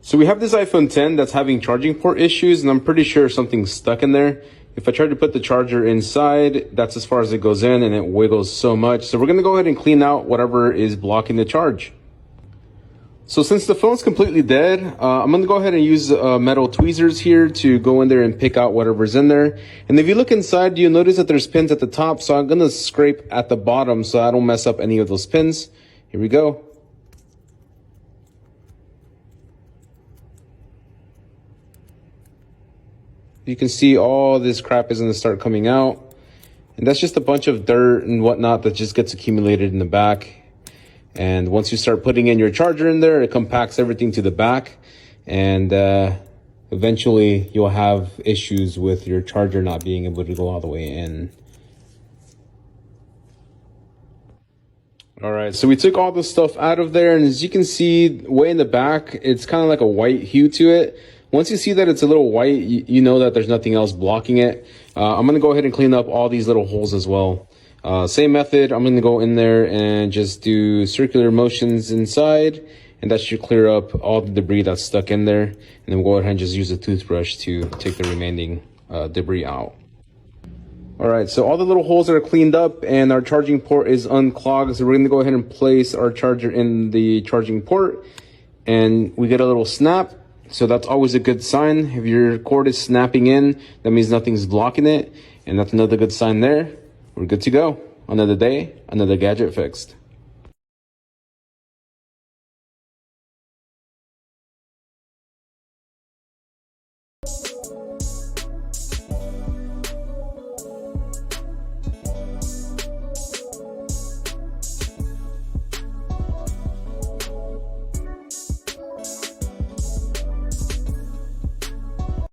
So we have this iPhone 10 that's having charging port issues, and I'm pretty sure something's stuck in there. If I try to put the charger inside, that's as far as it goes in, and it wiggles so much. So we're gonna go ahead and clean out whatever is blocking the charge. So since the phone's completely dead, I'm gonna go ahead and use metal tweezers here to go in there and pick out whatever's in there. And if you look inside, you'll notice that there's pins at the top, so I'm gonna scrape at the bottom so I don't mess up any of those pins. Here we go. You can see all this crap is going to start coming out, and that's just a bunch of dirt and whatnot that just gets accumulated in the back. And once you start putting in your charger in there, it compacts everything to the back, and eventually you'll have issues with your charger not being able to go all the way in. All right, so we took all the stuff out of there, and as you can see way in the back, it's kind of like a white hue to it. Once you see that it's a little white, you know that there's nothing else blocking it. I'm going to go ahead and clean up all these little holes as well. Same method, I'm going to go in there and just do circular motions inside, and that should clear up all the debris that's stuck in there. And then we'll go ahead and just use a toothbrush to take the remaining debris out. All right, so all the little holes are cleaned up and our charging port is unclogged. So we're going to go ahead and place our charger in the charging port, and we get a little snap. So that's always a good sign. If your cord is snapping in, that means nothing's blocking it. And that's another good sign there. We're good to go. Another day, another gadget fixed.